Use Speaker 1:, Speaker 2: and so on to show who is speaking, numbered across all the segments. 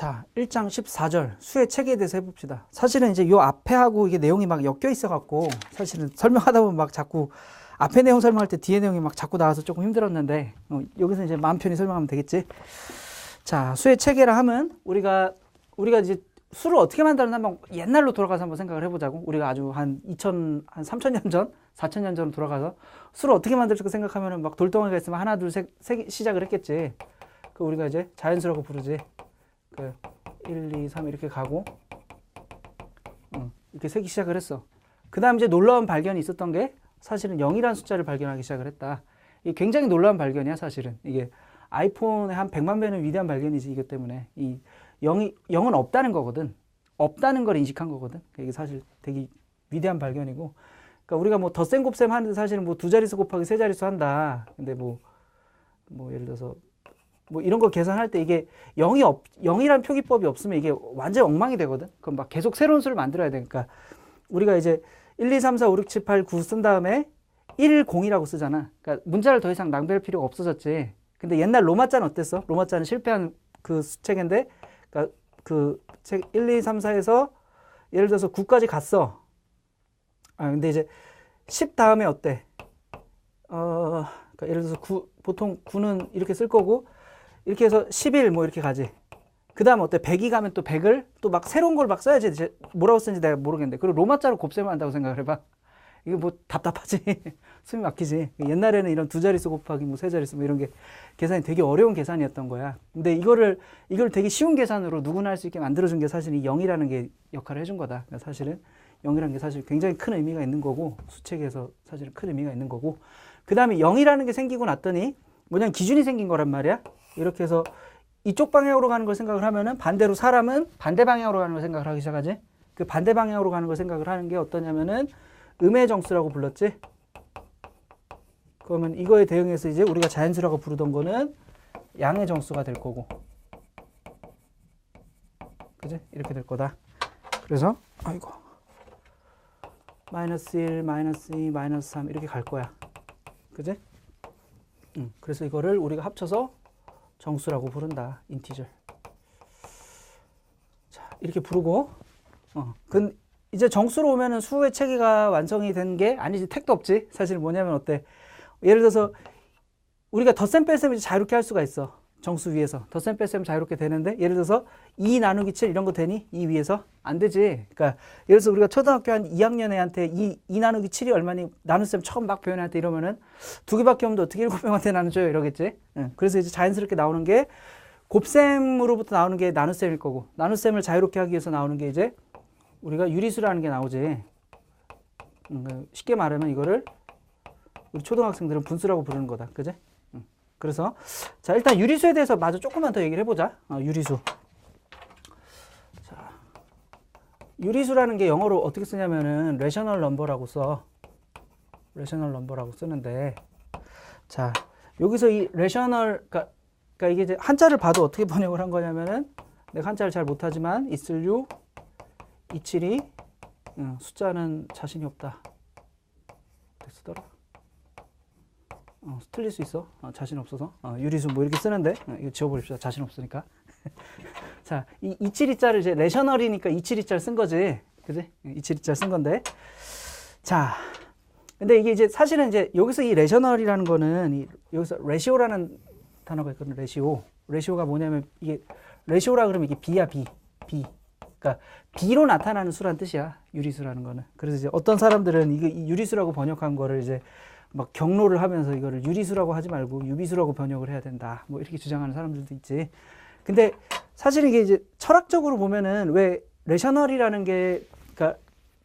Speaker 1: 자, 1장 14절 수의 체계에 대해서 해봅시다. 사실은 이제 요 앞에 하고 이게 내용이 막 엮여 있어갖고 사실은 설명하다 보면 막 자꾸 앞에 내용 설명할 때 뒤에 내용이 막 자꾸 나와서 조금 힘들었는데 여기서 이제 마음 편히 설명하면 되겠지. 자, 수의 체계라 하면 우리가 이제 수를 어떻게 만들었나 한번 옛날로 돌아가서 한번 생각을 해보자고. 우리가 아주 한 3,000년 전, 4,000년 전 돌아가서 수를 어떻게 만들까 생각하면은 막 돌덩이가 있으면 하나, 둘, 셋 시작을 했겠지. 그 우리가 이제 자연수라고 부르지. 그 1, 2, 3 이렇게 가고 이렇게 세기 시작을 했어. 그 다음 이제 놀라운 발견이 있었던 게 사실은 0이라는 숫자를 발견하기 시작을 했다. 이게 굉장히 놀라운 발견이야 사실은. 이게 아이폰의 한 100만 배는 위대한 발견이지. 이것 때문에 이 0은 없다는 거거든. 없다는 걸 인식한 거거든. 이게 사실 되게 위대한 발견이고, 그러니까 우리가 뭐 덧셈 곱셈 하는데 사실은 뭐 두 자릿수 곱하기 세 자릿수 한다. 근데 뭐 예를 들어서 뭐 이런 거 계산할 때 이게 0이라는 표기법이 없으면 이게 완전 엉망이 되거든. 그럼 막 계속 새로운 수를 만들어야 되니까 우리가 이제 1, 2, 3, 4, 5, 6, 7, 8, 9 쓴 다음에 1, 0이라고 쓰잖아. 그러니까 문자를 더 이상 낭비할 필요가 없어졌지. 근데 옛날 로마자는 어땠어? 로마자는 실패한 그 수책인데, 그러니까 그 책 1, 2, 3, 4에서 예를 들어서 9까지 갔어. 근데 이제 10 다음에 어때? 그러니까 예를 들어서 9, 보통 9는 이렇게 쓸 거고, 이렇게 해서 11 뭐 이렇게 가지. 그 다음 어때? 100이 가면 또 100을 또 막 새로운 걸 막 써야지. 이제 뭐라고 쓰는지 내가 모르겠는데. 그리고 로마자로 곱셈을 한다고 생각을 해봐. 이거 뭐 답답하지. 숨이 막히지. 옛날에는 이런 두 자릿수 곱하기 뭐 세 자릿수 뭐 이런 게 계산이 되게 어려운 계산이었던 거야. 근데 이걸 되게 쉬운 계산으로 누구나 할 수 있게 만들어준 게 사실 이 0이라는 게 역할을 해준 거다. 그러니까 사실은 0이라는 게 사실 굉장히 큰 의미가 있는 거고, 수책에서 사실은 큰 의미가 있는 거고, 그 다음에 0이라는 게 생기고 났더니 뭐냐면 기준이 생긴 거란 말이야. 이렇게 해서 이쪽 방향으로 가는 걸 생각을 하면은 반대로 사람은 반대 방향으로 가는 걸 생각을 하기 시작하지. 그 반대 방향으로 가는 걸 생각을 하는 게 어떠냐면은 음의 정수라고 불렀지. 그러면 이거에 대응해서 이제 우리가 자연수라고 부르던 거는 양의 정수가 될 거고, 그지? 이렇게 될 거다. 그래서 아이고 마이너스 1, 마이너스 2, 마이너스 3 이렇게 갈 거야. 그지? 그래서 이거를 우리가 합쳐서 정수라고 부른다. 인티저. 자, 이렇게 부르고, 이제 정수로 오면은 수의 체계가 완성이 된 게 아니지. 택도 없지. 사실 뭐냐면 어때? 예를 들어서 우리가 덧셈 뺄셈을 자유롭게 할 수가 있어. 정수 위에서. 덧셈 뺄셈 자유롭게 되는데, 예를 들어서 2 나누기 7 이런 거 되니? 2 위에서? 안 되지. 그러니까 예를 들어서 우리가 초등학교 한 2학년 애한테 2 나누기 7이 얼마니? 나눗셈 처음 막 배운 애한테 이러면은 두 개밖에 없는데 어떻게 7명한테 나눠줘요? 이러겠지. 그래서 이제 자연스럽게 나오는 게 곱셈으로부터 나오는 게 나눗셈일 거고, 나눗셈을 자유롭게 하기 위해서 나오는 게 이제 우리가 유리수라는 게 나오지. 쉽게 말하면 이거를 우리 초등학생들은 분수라고 부르는 거다. 그지? 그래서 자, 일단 유리수에 대해서 마저 조금만 더 얘기를 해보자. 유리수. 자, 유리수라는 게 영어로 어떻게 쓰냐면은 레셔널 넘버라고 써. 레셔널 넘버라고 쓰는데, 자, 여기서 이 레셔널, 그러니까 이게 이제 한자를 봐도 어떻게 번역을 한 거냐면은, 내가 한자를 잘 못하지만 있을류 27이 숫자는 자신이 없다. 쓰더라. 틀릴 수 있어. 자신 없어서. 유리수 뭐 이렇게 쓰는데, 이거 지워버립시다. 자신 없으니까. 자, 이 27이자를 이제 레셔널이니까 27이자를 쓴 거지. 그지? 27이자를 쓴 건데. 자, 근데 이게 이제 사실은 이제 여기서 이 레셔널이라는 거는 여기서 레시오라는 단어가 있거든. 레시오. 레시오가 뭐냐면 이게 레시오라 그러면 이게 B야, B. 그러니까 B로 나타나는 수란 뜻이야. 유리수라는 거는. 그래서 이제 어떤 사람들은 이 유리수라고 번역한 거를 이제 막 경로를 하면서 이거를 유리수라고 하지 말고 유비수라고 번역을 해야 된다. 뭐 이렇게 주장하는 사람들도 있지. 근데 사실 이게 이제 철학적으로 보면은 왜 레셔널이라는 게, 그러니까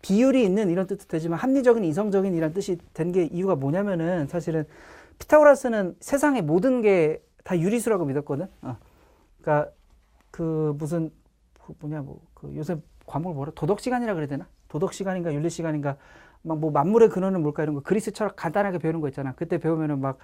Speaker 1: 비율이 있는 이런 뜻도 되지만 합리적인, 이성적인 이런 뜻이 된 게 이유가 뭐냐면은 사실은 피타고라스는 세상의 모든 게 다 유리수라고 믿었거든. 그러니까 그 무슨 그 요새 과목을 뭐라 도덕 시간이라 그래야 되나? 도덕 시간인가 윤리 시간인가 막 뭐 만물의 근원은 뭘까 이런 거 그리스 철학 간단하게 배우는 거 있잖아. 그때 배우면은 막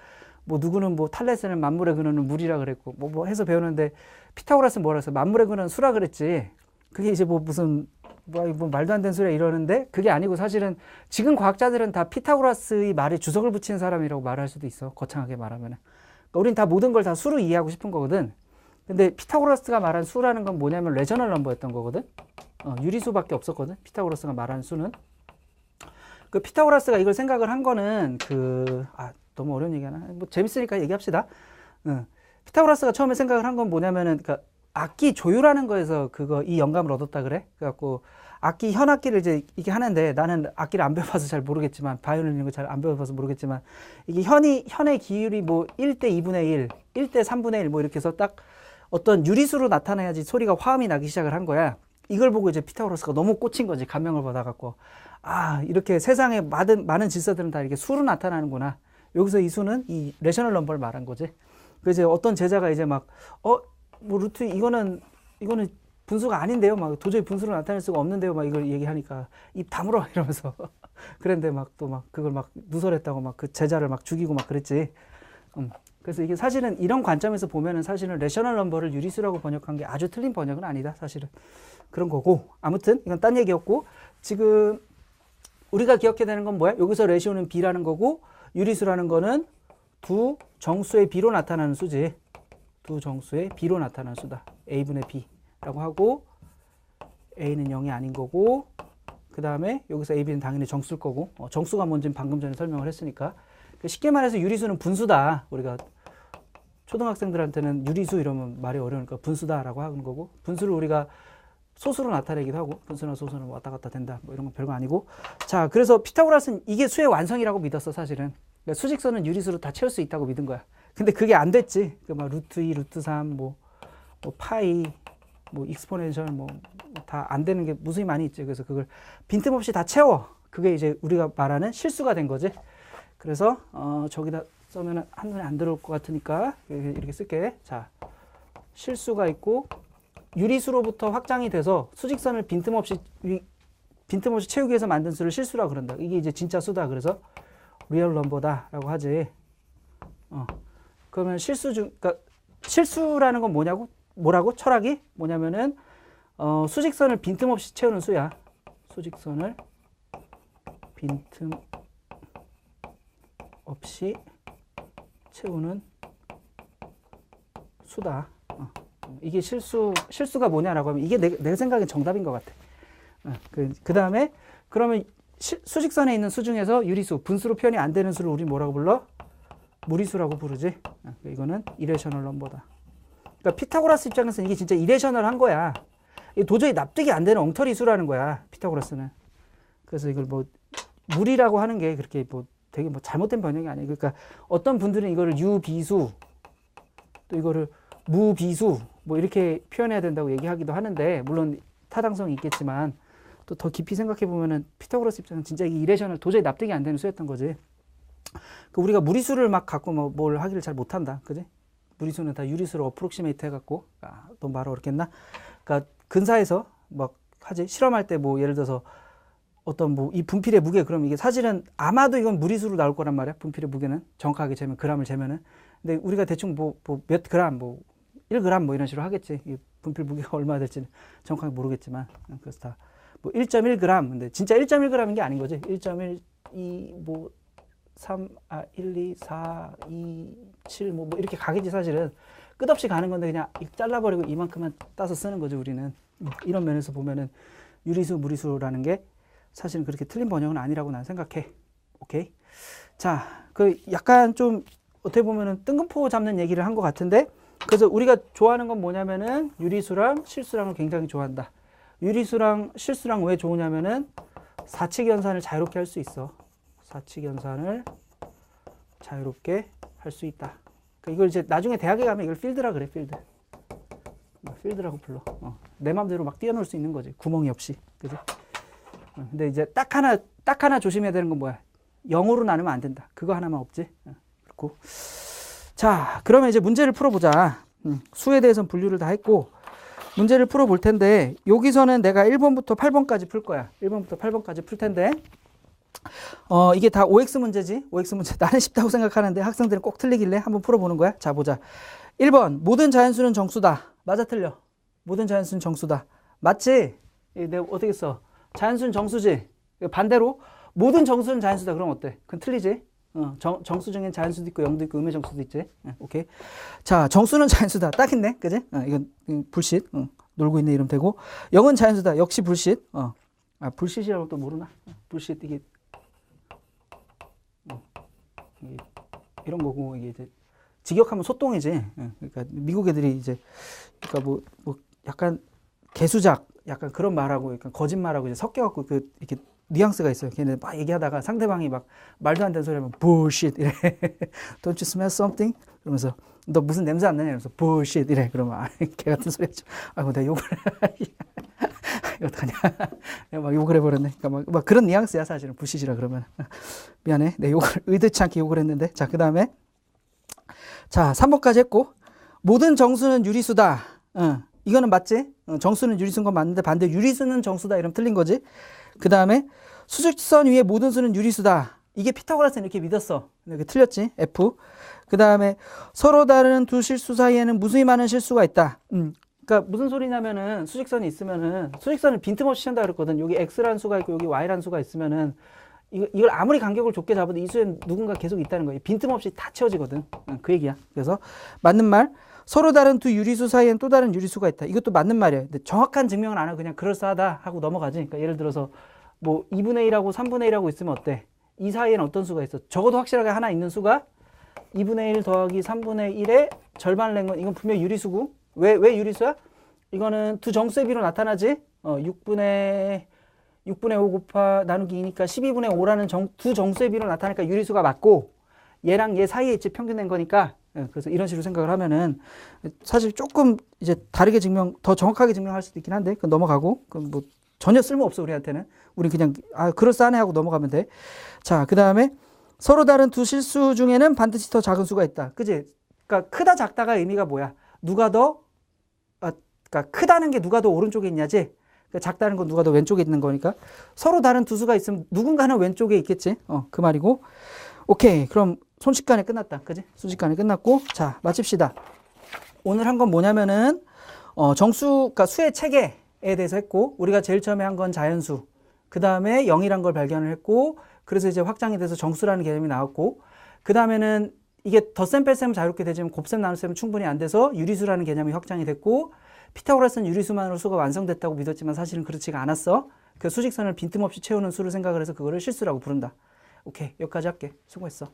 Speaker 1: 뭐 누구는 뭐 탈레스는 만물의 근원은 물이라 그랬고 뭐 해서 배우는데, 피타고라스는 뭐라 했어? 만물의 근원은 수라 그랬지. 그게 이제 뭐 무슨 뭐 말도 안 되는 소리야 이러는데, 그게 아니고 사실은 지금 과학자들은 다 피타고라스의 말에 주석을 붙이는 사람이라고 말할 수도 있어. 거창하게 말하면은. 그러니까 우린 다 모든 걸 다 수로 이해하고 싶은 거거든. 근데 피타고라스가 말한 수라는 건 뭐냐면 레셔널 넘버였던 거거든. 유리수밖에 없었거든. 피타고라스가 말한 수는. 그 피타고라스가 이걸 생각을 한 거는 너무 어려운 얘기하나? 뭐 재밌으니까 얘기합시다. 피타고라스가 처음에 생각을 한 건 뭐냐면은, 그러니까 악기 조율하는 거에서 이 영감을 얻었다 그래. 그래갖고 현악기를 이제 이게 하는데, 나는 악기를 안 배워봐서 잘 모르겠지만, 바이올린 이런 거 잘 안 배워봐서 모르겠지만, 이게 현의 기율이 뭐 1대 2분의 1, 1대 3분의 1 뭐 이렇게 해서 딱 어떤 유리수로 나타나야지 소리가 화음이 나기 시작을 한 거야. 이걸 보고 이제 피타고라스가 너무 꽂힌 거지. 감명을 받아갖고. 이렇게 세상에 많은 질서들은 다 이렇게 수로 나타나는구나. 여기서 이 수는 이 레셔널 넘버를 말한 거지. 그래서 이제 어떤 제자가 이제 뭐 루트, 이거는 분수가 아닌데요. 막 도저히 분수로 나타낼 수가 없는데요. 막 이걸 얘기하니까 입 다물어 이러면서. 그런데 그걸 막 누설했다고 막 그 제자를 막 죽이고 막 그랬지. 그래서 이게 사실은 이런 관점에서 보면은 사실은 레셔널 넘버를 유리수라고 번역한 게 아주 틀린 번역은 아니다. 사실은. 그런 거고. 아무튼 이건 딴 얘기였고, 지금 우리가 기억해야 되는 건 뭐야? 여기서 레시오는 B라는 거고, 유리수라는 거는 두 정수의 B로 나타나는 수지. 두 정수의 B로 나타나는 수다. A분의 B라고 하고, A는 0이 아닌 거고, 그 다음에 여기서 A, B는 당연히 정수일 거고, 정수가 뭔지는 방금 전에 설명을 했으니까. 쉽게 말해서 유리수는 분수다. 우리가 초등학생들한테는 유리수 이러면 말이 어려우니까 분수다라고 하는 거고, 분수를 우리가 소수로 나타내기도 하고, 분수나 소수는 왔다 갔다 된다. 뭐 이런 건 별거 아니고. 자, 그래서 피타고라스는 이게 수의 완성이라고 믿었어, 사실은. 그러니까 수직선은 유리수로 다 채울 수 있다고 믿은 거야. 근데 그게 안 됐지. 막 루트 2, 루트 3, 뭐 파이, 뭐 익스포넨셜, 다 안 되는 게 무수히 많이 있지. 그래서 그걸 빈틈없이 다 채워. 그게 이제 우리가 말하는 실수가 된 거지. 그래서 저기다 써면은 한눈에 안 들어올 것 같으니까 이렇게 쓸게. 자, 실수가 있고, 유리수로부터 확장이 돼서 수직선을 빈틈없이 채우기 위해서 만든 수를 실수라고 그런다. 이게 이제 진짜 수다. 그래서 리얼 넘버다라고 하지. 그러면 그러니까 실수라는 건 뭐라고? 철학이 뭐냐면은 수직선을 빈틈없이 채우는 수야. 수직선을 빈틈없이 채우는 수다. 이게 실수가 뭐냐라고 하면 이게 내 생각엔 정답인 것 같아. 그 다음에 그러면 수직선에 있는 수 중에서 유리수, 분수로 표현이 안 되는 수를 우리 뭐라고 불러? 무리수라고 부르지. 이거는 이레셔널 넘버다. 그러니까 피타고라스 입장에서는 이게 진짜 이레셔널한 거야. 이게 도저히 납득이 안 되는 엉터리 수라는 거야, 피타고라스는. 그래서 이걸 무리라고 하는 게 그렇게 되게 잘못된 번역이 아니에요. 그러니까 어떤 분들은 이거를 유비수, 또 이거를 무비수 이렇게 표현해야 된다고 얘기하기도 하는데, 물론 타당성이 있겠지만 또 더 깊이 생각해 보면은 피타고라스 입장은 진짜 이게 이레셔널 도저히 납득이 안 되는 수였던 거지. 우리가 무리수를 막 갖고 뭘 하기를 잘 못한다, 그지? 무리수는 다 유리수로 어프록시메이트 해갖고, 또 말 어렵겠나? 그러니까 근사에서 막 하지. 실험할 때 예를 들어서 어떤 이 분필의 무게, 그럼 이게 사실은 아마도 이건 무리수로 나올 거란 말이야. 분필의 무게는 정확하게 재면, 그람을 재면은. 근데 우리가 대충 몇 그람, 1g 이런 식으로 하겠지. 이 분필 무게가 얼마나 될지는 정확하게 모르겠지만. 그래서 다 1.1g. 근데 진짜 1.1g인 게 아닌 거지. 1.1, 2, 3, 1, 2, 4, 2, 7, 이렇게 가겠지, 사실은. 끝없이 가는 건데 그냥 잘라버리고 이만큼만 따서 쓰는 거지, 우리는. 이런 면에서 보면은 유리수, 무리수라는 게 사실은 그렇게 틀린 번역은 아니라고 난 생각해. 오케이? 자, 약간 좀 어떻게 보면은 뜬금포 잡는 얘기를 한 것 같은데, 그래서 우리가 좋아하는 건 뭐냐면은 유리수랑 실수랑을 굉장히 좋아한다. 유리수랑 실수랑 왜 좋으냐면은 사칙 연산을 자유롭게 할 수 있어. 사칙 연산을 자유롭게 할 수 있다. 그러니까 이걸 이제 나중에 대학에 가면 이걸 필드라 그래, 필드. 필드라고 불러. 내 맘대로 막 뛰어놀 수 있는 거지. 구멍이 없이. 그지? 근데 이제 딱 하나 조심해야 되는 건 뭐야? 0으로 나누면 안 된다. 그거 하나만 없지. 그렇고. 자, 그러면 이제 문제를 풀어보자. 수에 대해서는 분류를 다 했고, 문제를 풀어볼 텐데, 여기서는 내가 1번부터 8번까지 풀 거야. 1번부터 8번까지 풀 텐데, 이게 다 OX 문제지. OX 문제. 나는 쉽다고 생각하는데 학생들은 꼭 틀리길래 한번 풀어보는 거야. 자, 보자. 1번, 모든 자연수는 정수다. 맞아, 틀려? 모든 자연수는 정수다. 맞지? 내가 어떻게 써? 자연수는 정수지. 반대로 모든 정수는 자연수다. 그럼 어때? 그건 틀리지? 정수 중엔 자연수도 있고 0도 있고 음의 정수도 있지. 오케이. 자, 정수는 자연수다. 딱 있네. 그지? 이건 불씨. 놀고 있네 이러면 되고. 0은 자연수다. 역시 불씨. 불씨라고 또 모르나? 불씨 이게 이런 거고 이게 이제 직역하면 소똥이지. 그러니까 미국 애들이 이제 그러니까 뭐 약간 개수작 약간 그런 말하고 약간 거짓말하고 이제 섞여갖고 그 이렇게 뉘앙스가 있어요. 걔네 막 얘기하다가 상대방이 막 말도 안 되는 소리 하면 bullshit 이래. Don't you smell something? 그러면서 너 무슨 냄새 안 나냐? 이러면서 bullshit 이래. 그러면 개 같은 소리 하죠. 아이고 내가 욕을 어떡하냐. 내가 막 욕을 해버렸네. 그러니까 막 그런 뉘앙스야 사실은 bullshit이라 그러면. 미안해. 내가 욕을 의도치 않게 욕을 했는데. 자, 그 다음에 자 3번까지 했고 모든 정수는 유리수다. 이거는 맞지? 정수는 유리수인 건 맞는데 반대 유리수는 정수다 이러면 틀린 거지. 그 다음에 수직선 위에 모든 수는 유리수다. 이게 피타고라스는 이렇게 믿었어. 이렇게 틀렸지. F. 그 다음에 서로 다른 두 실수 사이에는 무수히 많은 실수가 있다. 그러니까 무슨 소리냐면은 수직선이 있으면은 수직선을 빈틈없이 채운다 그랬거든. 여기 X라는 수가 있고 여기 Y라는 수가 있으면은 이걸 아무리 간격을 좁게 잡아도 이 수에는 누군가 계속 있다는 거예요. 빈틈없이 다 채워지거든. 그 얘기야. 그래서 맞는 말. 서로 다른 두 유리수 사이엔 또 다른 유리수가 있다. 이것도 맞는 말이에요. 근데 정확한 증명은 안 하고 그냥 그럴싸하다 하고 넘어가지. 그러니까 예를 들어서 뭐 2분의 1하고 3분의 1하고 있으면 어때? 이 사이에는 어떤 수가 있어? 적어도 확실하게 하나 있는 수가 2분의 1 더하기 3분의 1의 절반을 낸 건 이건 분명히 유리수고. 왜 유리수야? 이거는 두 정수의 비로 나타나지. 6분의 5 곱하 나누기 2니까 12분의 5라는 두 정수의 비로 나타나니까 유리수가 맞고 얘랑 얘 사이에 있지 평균 낸 거니까. 그래서 이런 식으로 생각을 하면은 사실 조금 이제 다르게 더 정확하게 증명할 수도 있긴 한데 그건 넘어가고 그건 뭐 전혀 쓸모없어 우리한테는. 우리 그냥 그럴싸하네 하고 넘어가면 돼. 자, 그 다음에 서로 다른 두 실수 중에는 반드시 더 작은 수가 있다. 그지? 그러니까 크다 작다가 의미가 뭐야? 누가 더 그러니까 크다는 게 누가 더 오른쪽에 있냐지. 그러니까 작다는 건 누가 더 왼쪽에 있는 거니까 서로 다른 두 수가 있으면 누군가는 왼쪽에 있겠지. 그 말이고. 오케이. 그럼 순식간에 끝났다. 그지? 순식간에 끝났고. 자, 마칩시다. 오늘 한 건 뭐냐면은 그러니까 수의 체계에 대해서 했고 우리가 제일 처음에 한 건 자연수. 그 다음에 0이란 걸 발견을 했고 그래서 이제 확장이 돼서 정수라는 개념이 나왔고 그 다음에는 이게 덧셈 뺄셈 자유롭게 되지만 곱셈 나눗셈은 충분히 안 돼서 유리수라는 개념이 확장이 됐고 피타고라스는 유리수만으로 수가 완성됐다고 믿었지만 사실은 그렇지가 않았어. 그 수직선을 빈틈없이 채우는 수를 생각을 해서 그거를 실수라고 부른다. 오케이, 여기까지 할게. 수고했어.